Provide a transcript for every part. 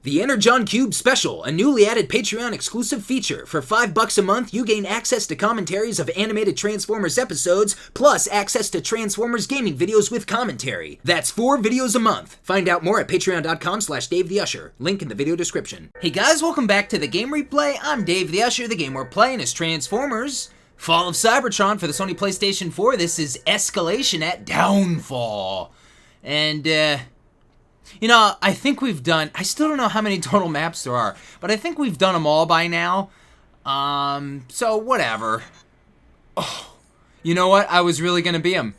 The Energon Cube Special, a newly added Patreon exclusive feature. For $5 a month, you gain access to commentaries of animated Transformers episodes, plus access to Transformers gaming videos with commentary. That's 4 videos a month. Find out more at patreon.com/DavetheUsher. Link in the video description. Hey guys, welcome back to the Game Replay. I'm Dave the Usher. The game we're playing is Transformers Fall of Cybertron for the Sony PlayStation 4. This is Escalation at Downfall. And, you know, I think we've done, I still don't know how many total maps there are, but I think we've done them all by now. So whatever. Oh, you know what? I was really gonna be him.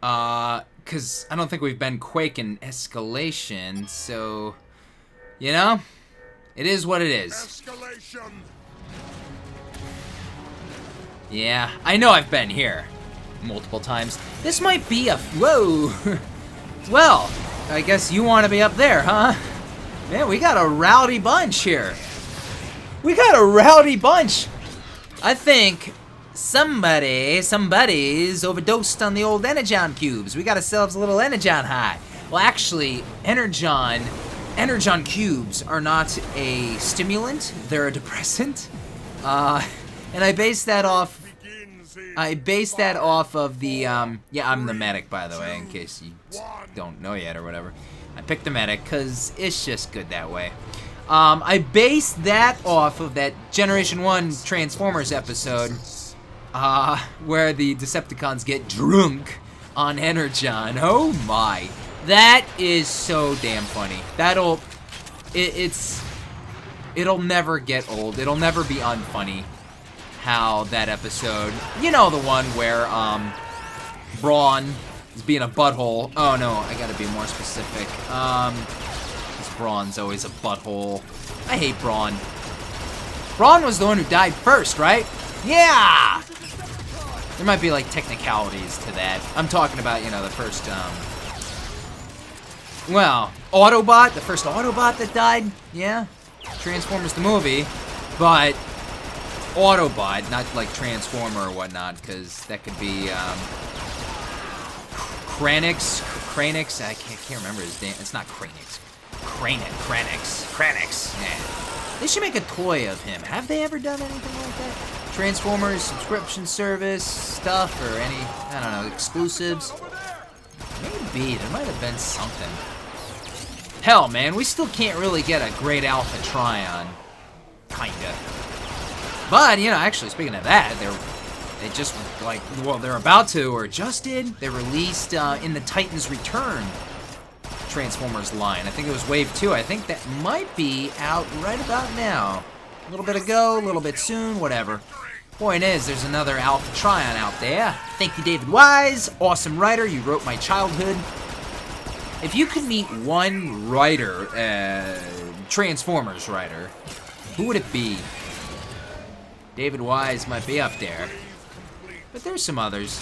Cause I don't think we've been Quake in Escalation, so, you know, it is what it is. Escalation. Yeah, I know I've been here multiple times. This might be a, whoa. Well, I guess you want to be up there, huh? Man, we got a rowdy bunch here. We got a rowdy bunch. I think somebody's overdosed on the old Energon cubes. We got ourselves a little Energon high. Well, actually, Energon cubes are not a stimulant. They're a depressant. And I base that off of the, yeah, I'm the medic, by the way, in case you don't know yet or whatever. I picked the medic because it's just good that way. I based that off of that Generation 1 Transformers episode, where the Decepticons get drunk on Energon. Oh my. That is so damn funny. It'll never get old. It'll never be unfunny. How that episode, you know, the one where Brawn is being a butthole. Oh no, I gotta be more specific. This Brawn's always a butthole. I hate Brawn. Brawn was the one who died first, right? Yeah! There might be like technicalities to that. I'm talking about, you know, the first, well, Autobot, the first Autobot that died, yeah. Transformers the movie, but Autobot, not like Transformer or whatnot, because that could be Kranix. I can't remember his name. It's not Kranix. Kranix. Yeah. They should make a toy of him. Have they ever done anything like that? Transformers subscription service stuff or any, I don't know, exclusives? Maybe there might have been something. Hell, man, we still can't really get a great Alpha Trion. Kinda. But, you know, actually, speaking of that, they just, like, well, they're about to, or just did, they released in the Titans Return Transformers line. I think it was Wave 2. I think that might be out right about now. A little bit ago, a little bit soon, whatever. Point is, there's another Alpha Trion out there. Thank you, David Wise. Awesome writer. You wrote my childhood. If you could meet one writer, Transformers writer, who would it be? David Wise might be up there, but there's some others.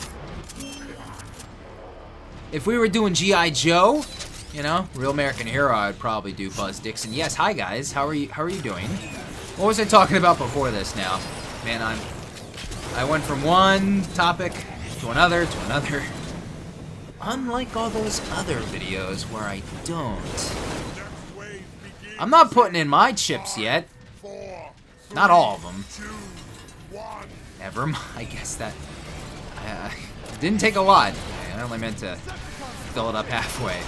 If we were doing G.I. Joe, you know, Real American Hero, I'd probably do Buzz Dixon. Yes, hi guys, how are you doing? What was I talking about before this now? Man, I went from one topic to another. Unlike all those other videos where I don't. I'm not putting in my chips yet. Not all of them. Never mind. I guess that didn't take a lot. I only meant to fill it up halfway.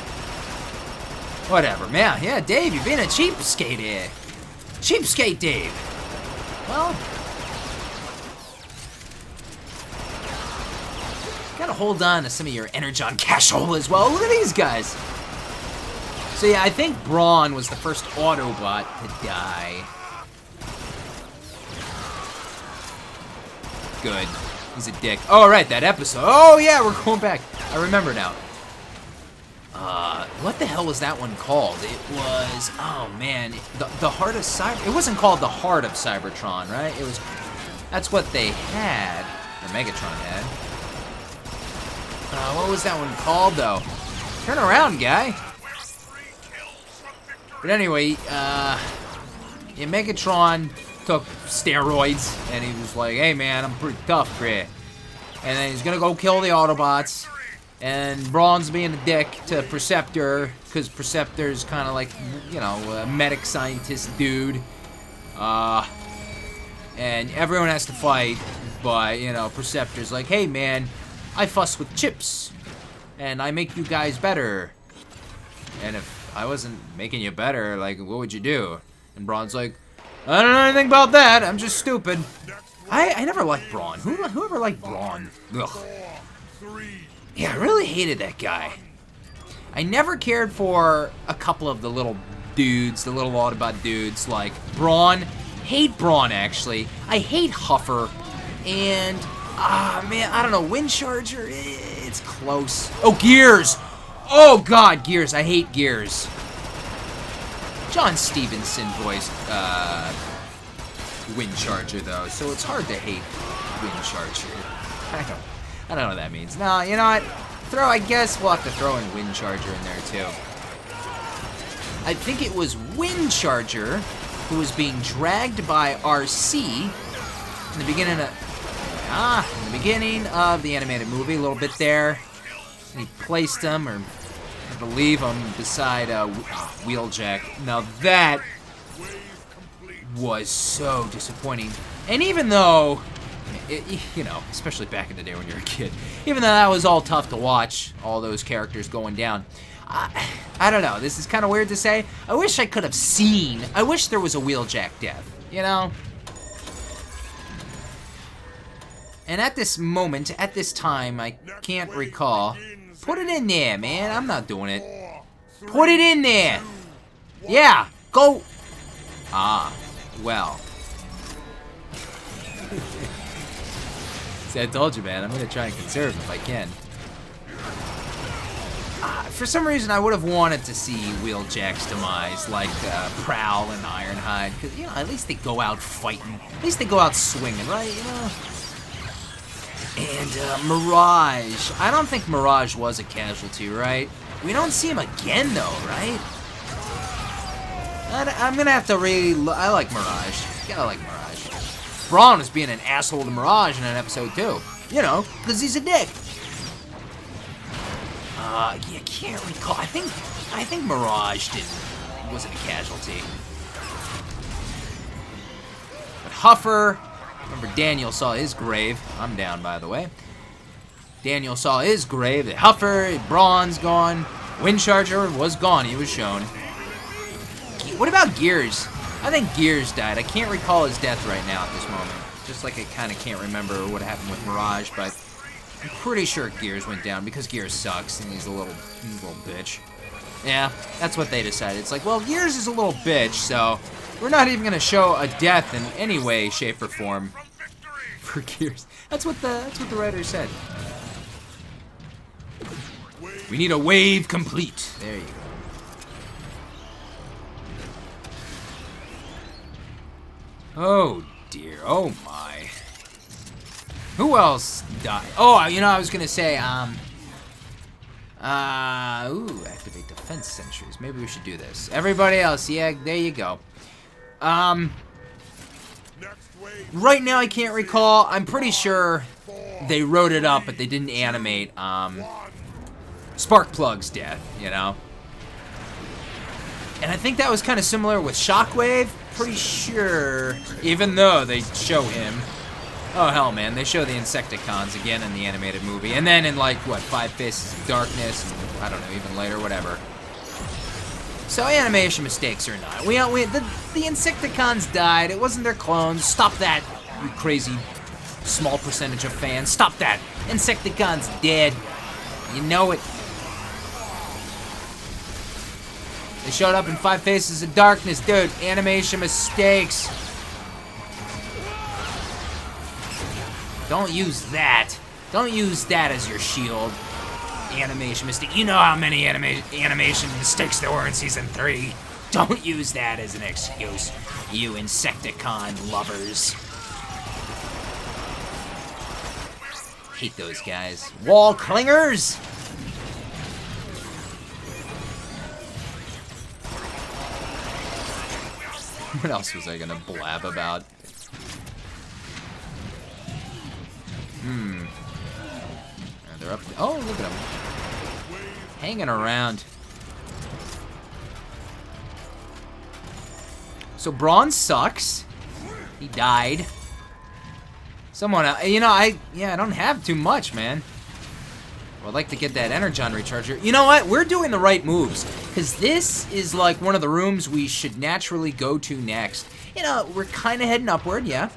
Whatever, man. Yeah, Dave, you're being a cheapskate here. Cheapskate, Dave. Well, gotta hold on to some of your Energon casserole as well. Look at these guys. So yeah, I think Brawn was the first Autobot to die. Good. He's a dick. Oh, right, that episode. Oh, yeah, we're going back. I remember now. What the hell was that one called? It was, oh, man, the Heart of Cyber... It wasn't called the Heart of Cybertron, right? It was... That's what they had. Or Megatron had. What was that one called, though? Turn around, guy. But anyway, yeah, Megatron took steroids, and he was like, hey man, I'm pretty tough, Gray. And then he's gonna go kill the Autobots, and Brawn's being a dick to Perceptor, because Perceptor's kind of like, you know, a medic scientist dude. And everyone has to fight, but, you know, Perceptor's like, hey, man, I fuss with chips, and I make you guys better. And if I wasn't making you better, like, what would you do? And Brawn's like, I don't know anything about that. I'm just stupid. I never liked Brawn. Whoever liked Brawn? Ugh. Yeah, I really hated that guy. I never cared for a couple of the little dudes, the little Autobot dudes, like Brawn. Hate Brawn, actually. I hate Huffer. And, man, I don't know, Windcharger, it's close. Oh, Gears! Oh, God, Gears. I hate Gears. John Stevenson voiced Windcharger, though, so it's hard to hate Windcharger. I don't know what that means. No, you know what? I guess we'll have to throw in Windcharger in there, too. I think it was Windcharger who was being dragged by RC in the beginning of the animated movie, a little bit there. And he placed him, or I believe him, beside Wheeljack. Now that was so disappointing. And even though, you know, especially back in the day when you're a kid, even though that was all tough to watch, all those characters going down, I don't know, this is kind of weird to say. I wish I could have seen, I wish there was a Wheeljack death, you know? And at this moment, at this time, I can't recall. Put it in there, man. I'm not doing it. Put it in there. Yeah, go. Ah, well. See, I told you, man. I'm going to try and conserve if I can. For some reason, I would have wanted to see Wheeljack's demise, like Prowl and Ironhide, because, you know, at least they go out fighting. At least they go out swinging, right? You know? And Mirage. I don't think Mirage was a casualty, right? We don't see him again, though, right? I'm going to have to I like Mirage. Gotta like Mirage. Brawn was being an asshole to Mirage in an episode, too. You know, because he's a dick. You can't recall. I think Mirage wasn't a casualty. But Huffer, remember Daniel saw his grave. I'm down, by the way. Daniel saw his grave. Huffer, Brawn's gone. Windcharger was gone. He was shown. What about Gears? I think Gears died. I can't recall his death right now at this moment. Just like I kind of can't remember what happened with Mirage, but I'm pretty sure Gears went down because Gears sucks and he's a little bitch. Yeah, that's what they decided. It's like, well, Gears is a little bitch, so we're not even gonna show a death in any way, shape, or form for Gears. That's what the writer said. We need a wave complete. There you go. Oh dear. Oh my. Who else died? Oh, you know, I was gonna say, activate defense sentries. Maybe we should do this. Everybody else, yeah, there you go. Right now I can't recall. I'm pretty sure they wrote it up, but they didn't animate, Sparkplug's death, you know? And I think that was kind of similar with Shockwave. Pretty sure, even though they show him. Oh, hell, man. They show the Insecticons again in the animated movie. And then in, like, what, 5 Faces of Darkness? And, I don't know, even later, whatever. So, animation mistakes or not. The Insecticons died. It wasn't their clones. Stop that, you crazy small percentage of fans. Stop that. Insecticons dead. You know it. They showed up in 5 Faces of Darkness. Dude, animation mistakes. Don't use that. Don't use that as your shield. Animation mistake. You know how many animation mistakes there were in Season 3. Don't use that as an excuse, you Insecticon lovers. Hate those guys. Wall clingers! What else was I gonna blab about? They're up. Oh, look at them. Hanging around. So Brawn sucks. He died. Someone, you know, I don't have too much, man. Well, I'd like to get that Energon recharger. You know what? We're doing the right moves, because this is like one of the rooms we should naturally go to next. You know, we're kind of heading upward, yeah.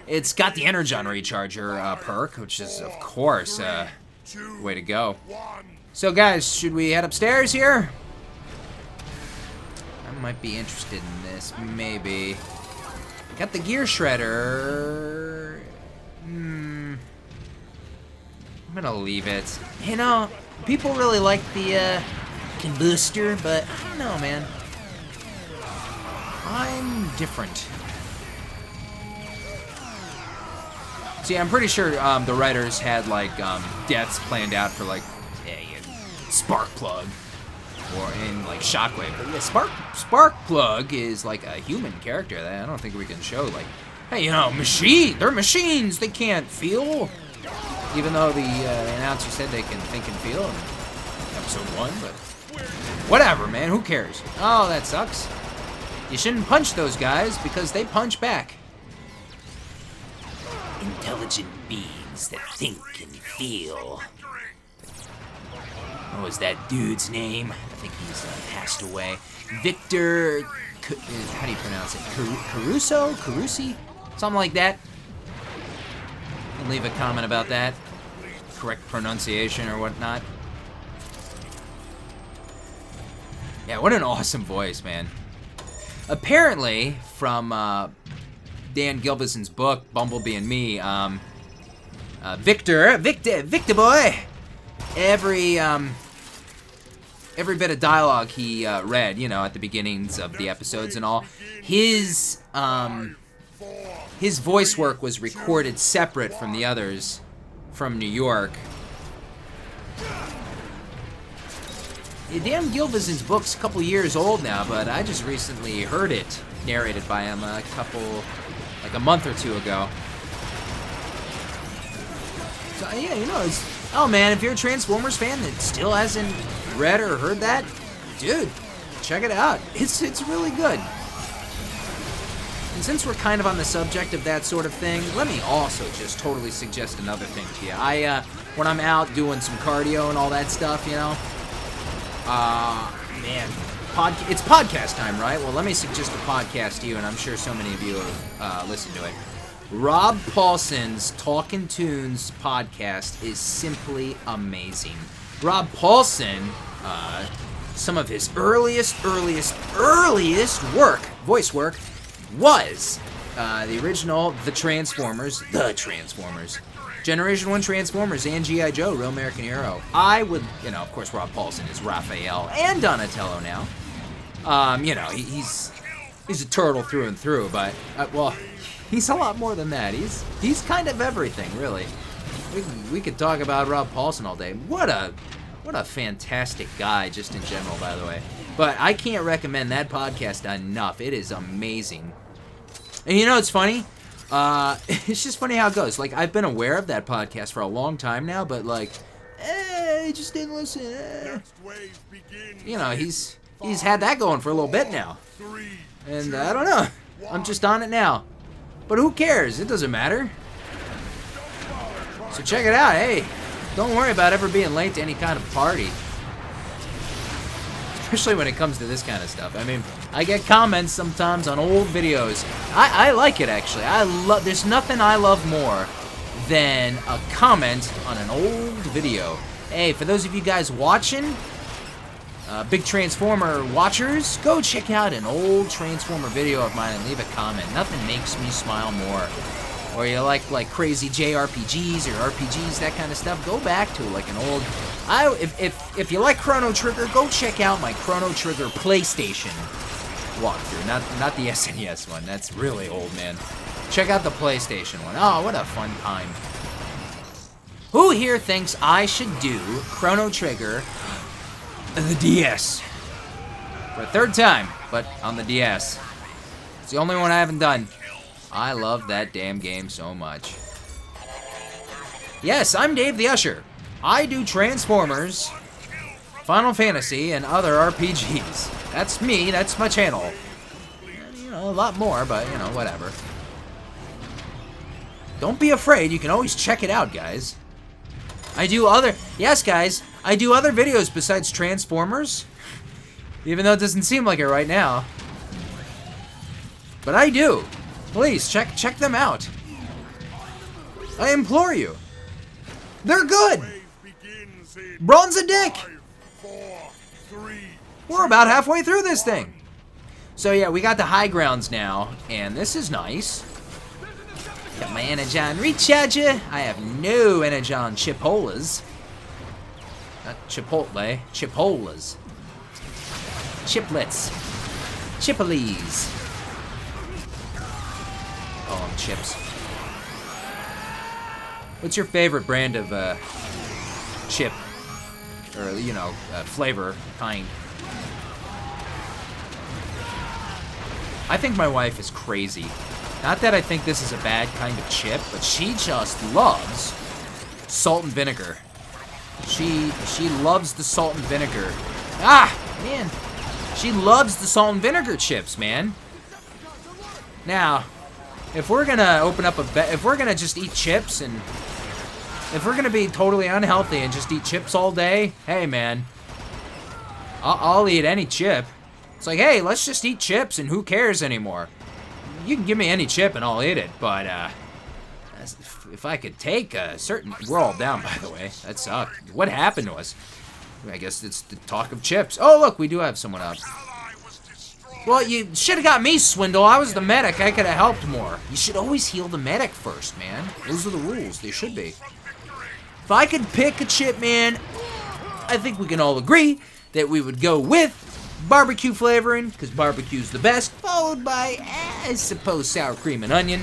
It's got the Energon recharger perk, which is, of course, way to go. So, guys, should we head upstairs here? I might be interested in this, maybe. Got the gear shredder. I'm gonna leave it. You know, people really like the combustor, but I don't know, man. I'm different. See, I'm pretty sure the writers had like deaths planned out for like spark plug or in like Shockwave. But yeah, spark plug is like a human character that I don't think we can show. Like, hey, you know, they're machines. They can't feel. Even though the announcer said they can think and feel in episode 1, but whatever, man. Who cares? Oh, that sucks. You shouldn't punch those guys because they punch back. Intelligent beings that think and feel. What was that dude's name? I think he's passed away. Victor, how do you pronounce it? Caruso? Carusi? Something like that. And leave a comment about that. Correct pronunciation or whatnot. Yeah, what an awesome voice, man. Apparently, from Dan Gilvison's book, Bumblebee and Me, Victor boy, every bit of dialogue he read, you know, at the beginnings of the episodes and all, his voice work was recorded separate from the others from New York. Dan Gilvison's book's a couple years old now, but I just recently heard it narrated by him like a month or two ago. So yeah, you know, oh man, if you're a Transformers fan that still hasn't read or heard that, dude, check it out. It's really good. And since we're kind of on the subject of that sort of thing, let me also just totally suggest another thing to you. When I'm out doing some cardio and all that stuff, you know, man, it's podcast time, right? Well, let me suggest a podcast to you, and I'm sure so many of you have listened to it. Rob Paulson's Talkin' Tunes podcast is simply amazing. Rob Paulson, some of his earliest voice work, was the original The Transformers, Generation 1 Transformers, and G.I. Joe, Real American Hero. I would, you know, of course, Rob Paulson is Raphael and Donatello now. You know, he's a turtle through and through, but, well, he's a lot more than that. He's kind of everything, really. We could talk about Rob Paulson all day. What a fantastic guy, just in general, by the way. But I can't recommend that podcast enough. It is amazing. And you know, it's funny. It's just funny how it goes. Like, I've been aware of that podcast for a long time now, but like, I just didn't listen. You know, he's had that going for a little bit now. And I don't know. I'm just on it now. But who cares? It doesn't matter. So check it out. Hey, don't worry about ever being late to any kind of party. Especially when it comes to this kind of stuff. I mean, I get comments sometimes on old videos. I like it, actually. There's nothing I love more than a comment on an old video. Hey, for those of you guys watching, big Transformer watchers, go check out an old Transformer video of mine and leave a comment. Nothing makes me smile more. Or you like crazy JRPGs or RPGs, that kind of stuff, go back to like an old... If you like Chrono Trigger, go check out my Chrono Trigger PlayStation walkthrough. Not the SNES one. That's really old, man. Check out the PlayStation one. Oh, what a fun time. Who here thinks I should do Chrono Trigger the DS? For a third time, but on the DS. It's the only one I haven't done. I love that damn game so much. Yes, I'm Dave the Usher. I do Transformers, Final Fantasy, and other RPGs. That's me, that's my channel. And, you know, a lot more, but, you know, whatever. Don't be afraid. You can always check it out, guys. Yes, guys, I do other videos besides Transformers. Even though it doesn't seem like it right now. But I do. Please, check them out. I implore you. They're good. Brawn's a dick. We're about halfway through this thing. So yeah, we got the high grounds now, and this is nice. Got my Energon Recharger. I have no Energon Chipola's. Not Chipotle, Chipola's. Chiplets. Chipolese. Call them chips. What's your favorite brand of chip? Or, you know, flavor, kind? I think my wife is crazy. Not that I think this is a bad kind of chip, but she just loves salt and vinegar. She loves the salt and vinegar. Ah, man. She loves the salt and vinegar chips, man. Now, if we're gonna open up if we're gonna just eat chips and if we're gonna be totally unhealthy and just eat chips all day, hey, man, I'll eat any chip. It's like, hey, let's just eat chips and who cares anymore? You can give me any chip and I'll eat it, but if I could take a certain... We're all down, by the way. That sucked. What happened to us? I guess it's the talk of chips. Oh, look, we do have someone up. Well, you should have got me, Swindle. I was the medic. I could have helped more. You should always heal the medic first, man. Those are the rules. They should be. If I could pick a chip, man, I think we can all agree that we would go with barbecue flavoring, because barbecue's the best, followed by, I suppose, sour cream and onion.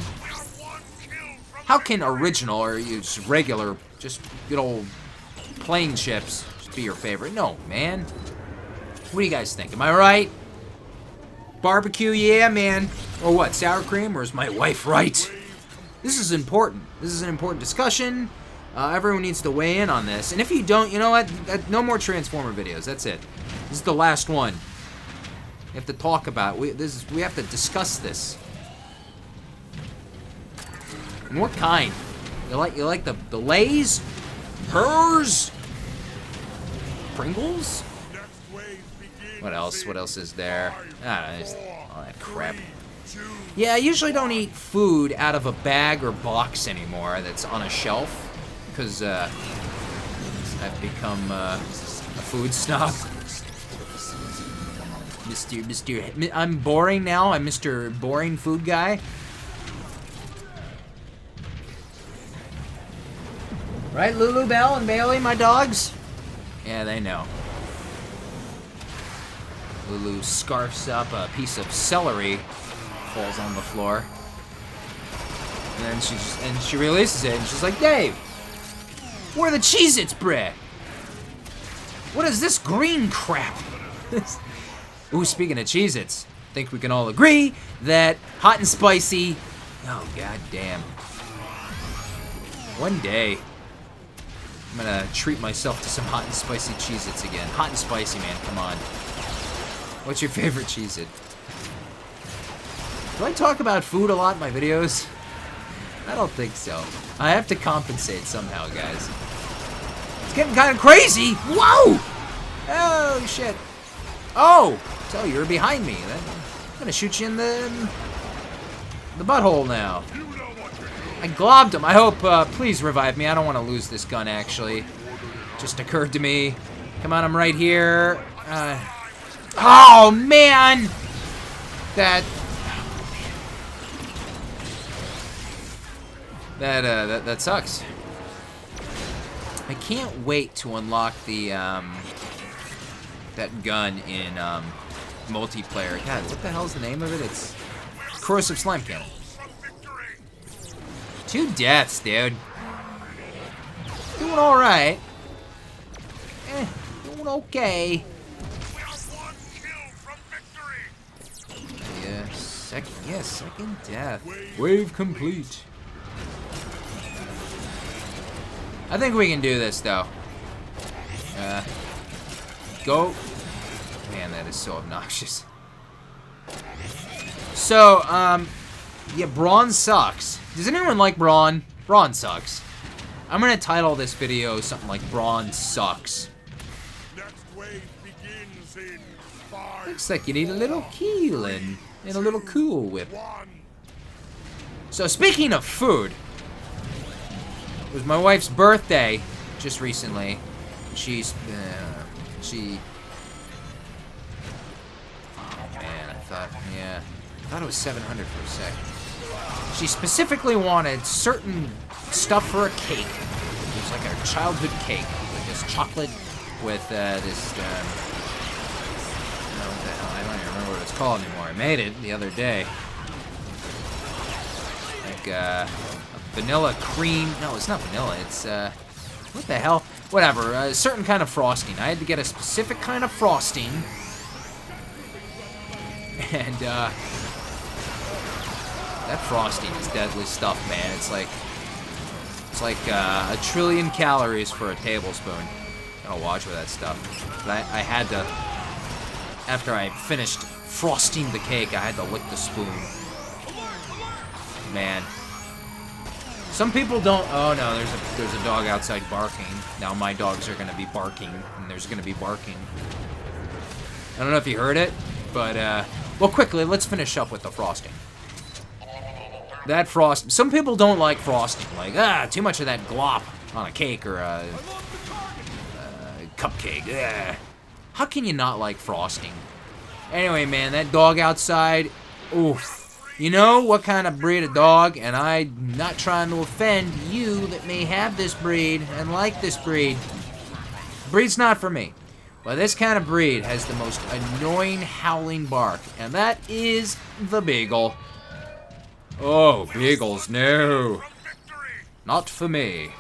How can original or just regular, just good old plain chips just be your favorite? No, man. What do you guys think? Am I right? Barbecue, yeah, man. Or what, sour cream, or is my wife right? This is important. This is an important discussion. Everyone needs to weigh in on this. And if you don't, you know what? No more Transformer videos. That's it. This is the last one. We have to talk about it. We have to discuss this. And what kind? You like the Lay's? Hers? Pringles? What else? What else is there? All that crap. Yeah, I usually don't eat food out of a bag or box anymore that's on a shelf. Because I've become a food snob. I'm boring now. I'm Mr. Boring Food Guy. Right, Lulu, Bell, and Bailey, my dogs? Yeah, they know. Lulu scarfs up a piece of celery, falls on the floor, and then she releases it, and she's like, Dave, where are the Cheez-Its, bruh? What is this green crap? Ooh, speaking of Cheez-Its, I think we can all agree that hot and spicy, oh, god damn. One day, I'm gonna treat myself to some hot and spicy Cheez-Its again. Hot and spicy, man, come on. What's your favorite Cheez-It? Do I talk about food a lot in my videos? I don't think so. I have to compensate somehow, guys. It's getting kind of crazy! Whoa! Oh, shit. Oh! So you're behind me. I'm gonna shoot you in the butthole now. I globbed him. I hope, please revive me. I don't want to lose this gun, actually. Just occurred to me. Come on, I'm right here. Oh, man! That sucks. I can't wait to unlock the, that gun in, multiplayer. God, what the hell's the name of it? It's Corrosive Slime Cannon. 2 deaths, dude. Doing alright. Doing okay. Yeah, second death. Wave complete. I think we can do this, though. Go. Man, that is so obnoxious. So, yeah, Brawn sucks. Does anyone like Brawn? Brawn sucks. I'm gonna title this video something like Brawn sucks. Next wave begins in 5, Looks like you need a little healing and a little Cool Whip. 1. So speaking of food, it was my wife's birthday just recently. Oh man, I thought it was 700 for a sec. She specifically wanted certain stuff for a cake. It was like a childhood cake, like this chocolate with this. What the hell? I don't even remember what it's called anymore. I made it the other day. Like a vanilla cream. No, it's not vanilla. It's what the hell? Whatever. A certain kind of frosting. I had to get a specific kind of frosting, and that frosting is deadly stuff, man. It's like a trillion calories for a tablespoon. Gotta watch with that stuff. But I had to. After I finished frosting the cake, I had to lick the spoon. Man. Some people don't. Oh no, there's a dog outside barking. Now my dogs are gonna be barking, and there's gonna be barking. I don't know if you heard it, but well, quickly, let's finish up with the frosting. That frost. Some people don't like frosting. Like, too much of that glop on a cake or a cupcake. Ugh. How can you not like frosting? Anyway, man, that dog outside, oof. You know what kind of breed of dog, and I'm not trying to offend you that may have this breed and like this breed. Breed's not for me. But this kind of breed has the most annoying howling bark, and that is the beagle. Oh, beagles, no. Not for me.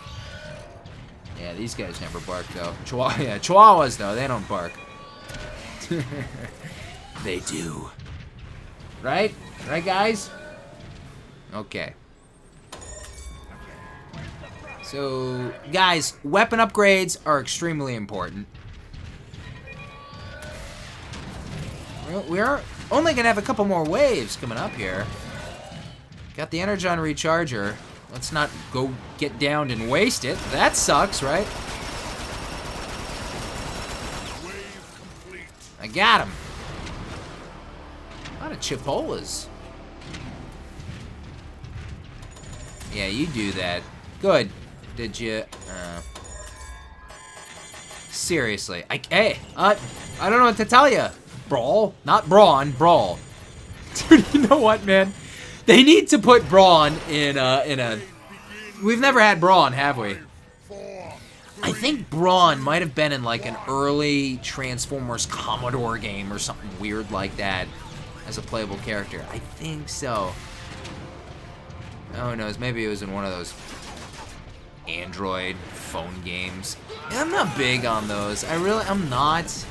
Yeah, these guys never bark, though. Chihuahuas, though, they don't bark. They do. Right? Right, guys? Okay. So, guys, weapon upgrades are extremely important. We are only going to have a couple more waves coming up here. Got the Energon Recharger. Let's not go get downed and waste it. That sucks, right? I got him. A lot of Chipola's. Yeah, you do that. Good. Did you? Seriously. I don't know what to tell you. Brawl? Not Brawn. Brawl. Dude, you know what, man? They need to put Brawn in a... We've never had Brawn, have we? I think Brawn might have been in like an early Transformers Commodore game or something weird like that as a playable character. I think so. Oh, who knows? Maybe it was in one of those Android phone games. I'm not big on those. I'm not.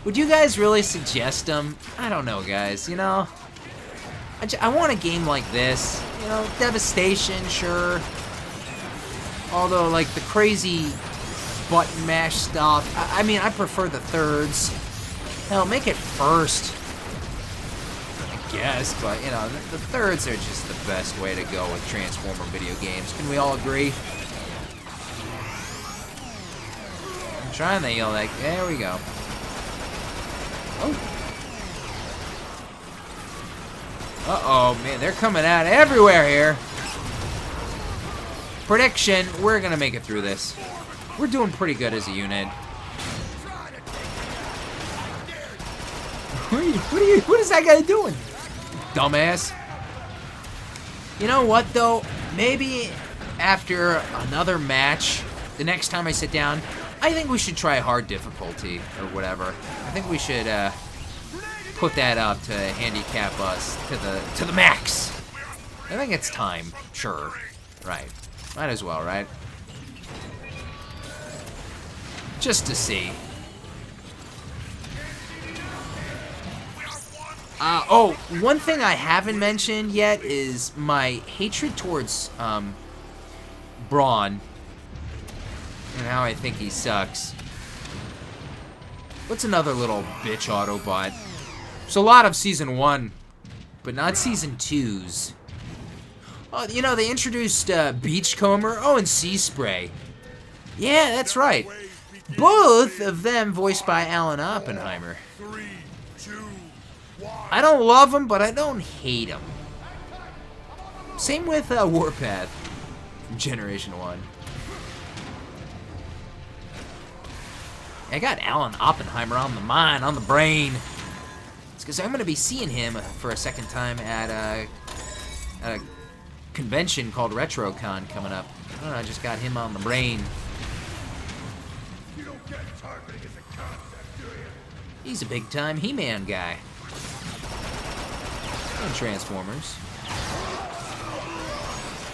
Would you guys really suggest them? I don't know, guys. You know, I want a game like this. You know, Devastation, sure. Although, like, the crazy button mash stuff, I mean, I prefer the thirds. Hell, make it first, I guess, but, you know, the thirds are just the best way to go with Transformer video games. Can we all agree? I'm trying to yell like, there we go. Oh. Uh-oh, man, they're coming out everywhere here. Prediction, we're gonna make it through this. We're doing pretty good as a unit. What is that guy doing? Dumbass. You know what, though? Maybe after another match, the next time I sit down, I think we should try hard difficulty or whatever. I think we should put that up to handicap us to the max. I think it's time. Sure. Right. Might as well, right? Just to see. Oh, one thing I haven't mentioned yet is my hatred towards Brawn and how I think he sucks. What's another little bitch Autobot? So a lot of Season 1 but not Season 2's. Oh, you know, they introduced Beachcomber. Oh, and Sea Spray. Yeah, that's right. Both of them voiced by Alan Oppenheimer. 3, 2, 1. I don't love him, but I don't hate him. Same with Warpath from Generation 1. I got Alan Oppenheimer on the mind, on the brain. It's because I'm going to be seeing him for a second time at a convention called RetroCon coming up. I don't know, I just got him on the brain. You don't get targeting as a concept, do you? He's a big-time He-Man guy. And Transformers.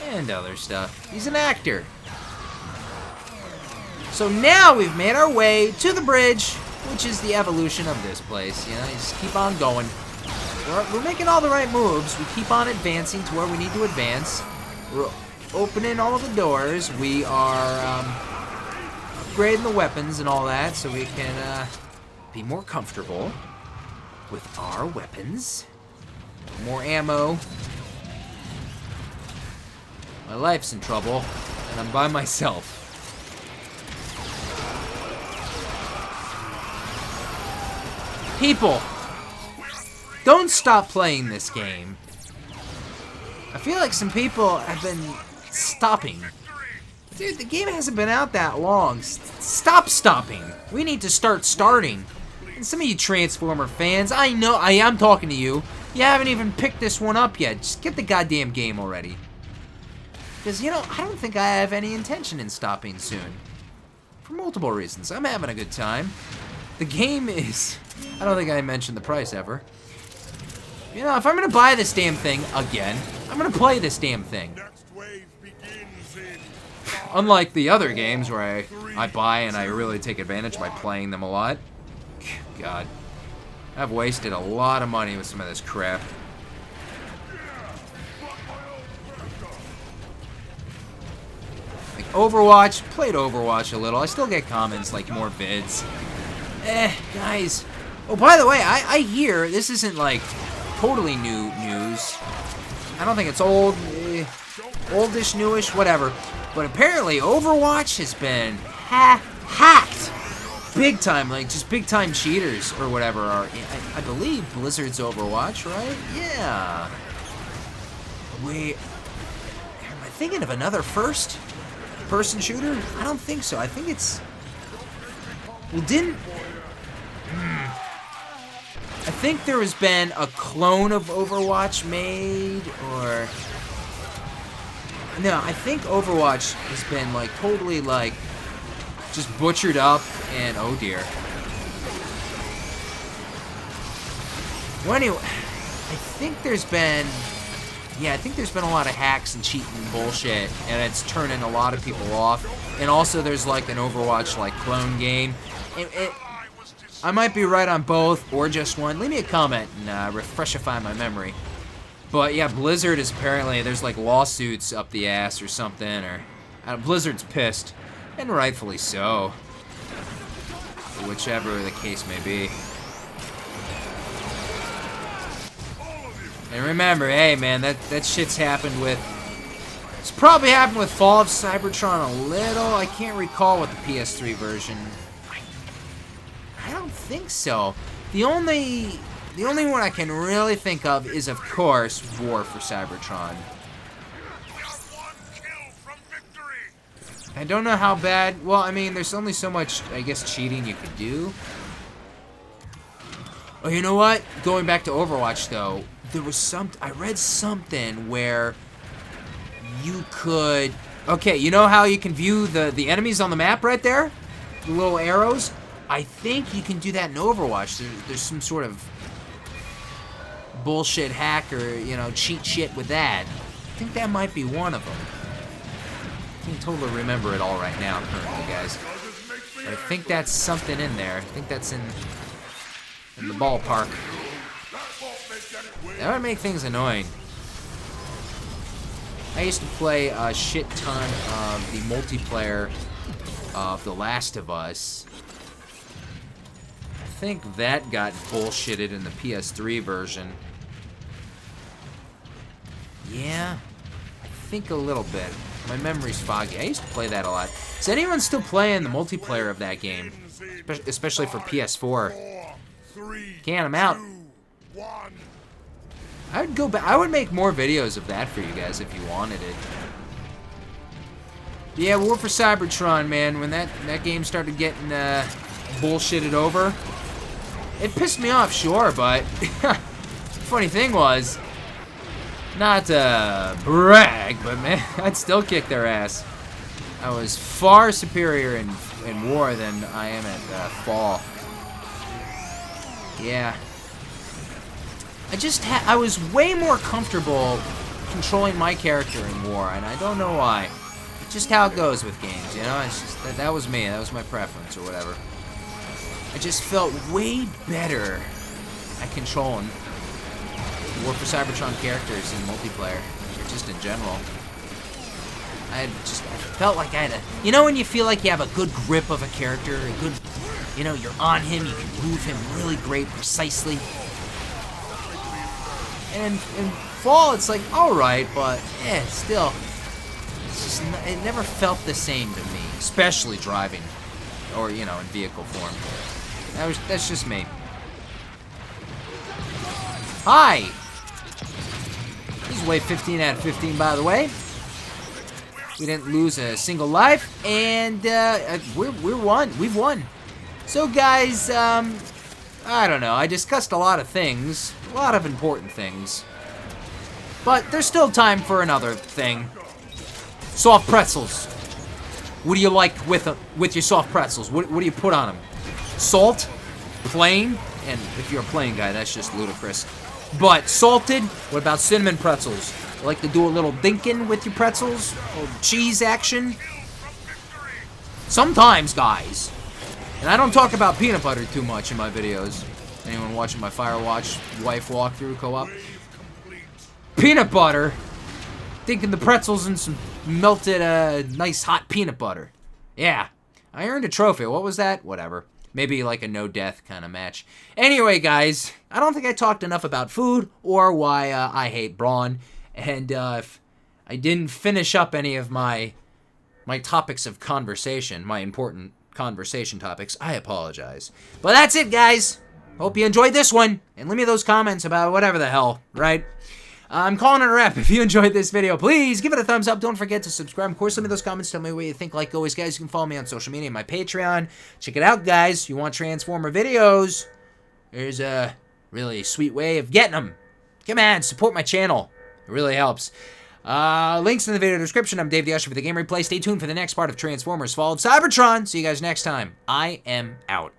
And other stuff. He's an actor. So now we've made our way to the bridge, which is the evolution of this place. You know, you just keep on going. We're making all the right moves. We keep on advancing to where we need to advance. We're opening all of the doors. We are upgrading the weapons and all that so we can be more comfortable with our weapons. More ammo. My life's in trouble, and I'm by myself. People, don't stop playing this game. I feel like some people have been stopping. Dude, the game hasn't been out that long. Stop stopping. We need to start starting. And some of you Transformer fans, I know, I am talking to you. You haven't even picked this one up yet. Just get the goddamn game already. Because, you know, I don't think I have any intention in stopping soon. For multiple reasons. I'm having a good time. The game is... I don't think I mentioned the price ever. You know, if I'm going to buy this damn thing again, I'm going to play this damn thing. Next wave begins in Unlike the other games where I buy and I really take advantage by playing them a lot. God. I've wasted a lot of money with some of this crap. Like Overwatch, played Overwatch a little. I still get comments like more vids. Guys. Oh, by the way, I hear this isn't like totally new news. I don't think it's old, oldish, newish, whatever. But apparently Overwatch has been hacked. Big time, like just big time cheaters or whatever are, I believe Blizzard's Overwatch, right? Yeah. Wait, am I thinking of another first person shooter? I don't think so. I think it's, well, didn't, I think there has been a clone of Overwatch made, or, no, I think Overwatch has been like totally like just butchered up, and oh dear. Well, anyway, I think there's been, yeah, I think there's been a lot of hacks and cheating and bullshit, and it's turning a lot of people off. And also there's like an Overwatch like clone game. I might be right on both or just one. Leave me a comment and refreshify my memory. But yeah, Blizzard is apparently, there's like lawsuits up the ass or something, or Blizzard's pissed. And rightfully so. Whichever the case may be. And remember, hey man, that shit's happened with... It's probably happened with Fall of Cybertron a little. I can't recall what the PS3 version... I don't think so. The only one I can really think of is, of course, War for Cybertron. I don't know how bad... Well, I mean, there's only so much, I guess, cheating you could do. Oh, you know what? Going back to Overwatch, though, there was I read something where you could... Okay, you know how you can view the enemies on the map right there? The little arrows? I think you can do that in Overwatch. There's some sort of bullshit hack or, you know, cheat shit with that. I think that might be one of them. I can't totally remember it all right now, currently, guys. But I think that's something in there. I think that's in the ballpark. That would make things annoying. I used to play a shit ton of the multiplayer of The Last of Us. I think that got bullshitted in the PS3 version. Yeah, I think a little bit. My memory's foggy. I used to play that a lot. Is anyone still playing the multiplayer of that game? Especially for PS4. 4, 3, Can't, I'm out. 2, 1. I would go back. I would make more videos of that for you guys if you wanted it. Yeah, War for Cybertron, man. When that game started getting bullshitted over, it pissed me off, sure, but funny thing was, not to brag, but man, I'd still kick their ass. I was far superior in War than I am at Fall. Yeah. I was way more comfortable controlling my character in War, and I don't know why. It's just how it goes with games, you know? It's just, that was me. That was my preference or whatever. I just felt way better at controlling War for Cybertron characters in multiplayer, or just in general. I felt like I had a... You know when you feel like you have a good grip of a character, a good... You know, you're on him, you can move him really great, precisely. And in Fall, it's like, alright, but, still. It's just, it never felt the same to me, especially driving, or, you know, in vehicle form. That's just me. Hi! This is wave 15 out of 15, by the way. We didn't lose a single life, and we've won. So, guys, I don't know. I discussed a lot of things, a lot of important things, but there's still time for another thing. Soft pretzels. What do you like with your soft pretzels? What do you put on them? Salt, plain, and if you're a plain guy, that's just ludicrous. But salted. What about cinnamon pretzels? You like to do a little dinking with your pretzels? A little cheese action? Sometimes, guys. And I don't talk about peanut butter too much in my videos. Anyone watching my Firewatch wife walkthrough co-op? Peanut butter? Dinking the pretzels in some melted, nice hot peanut butter. Yeah. I earned a trophy. What was that? Whatever. Maybe like a no-death kind of match. Anyway, guys, I don't think I talked enough about food or why I hate Brawn. And if I didn't finish up any of my topics of conversation, my important conversation topics, I apologize. But that's it, guys. Hope you enjoyed this one. And leave me those comments about whatever the hell, right? I'm calling it a wrap. If you enjoyed this video, please give it a thumbs up. Don't forget to subscribe. Of course, leave me those comments. Tell me what you think. Like always, guys, you can follow me on social media, my Patreon. Check it out, guys. You want Transformer videos? There's a really sweet way of getting them. Come on, support my channel. It really helps. Links in the video description. I'm DavetheUsher for the Game Replay. Stay tuned for the next part of Transformers Fall of Cybertron. See you guys next time. I am out.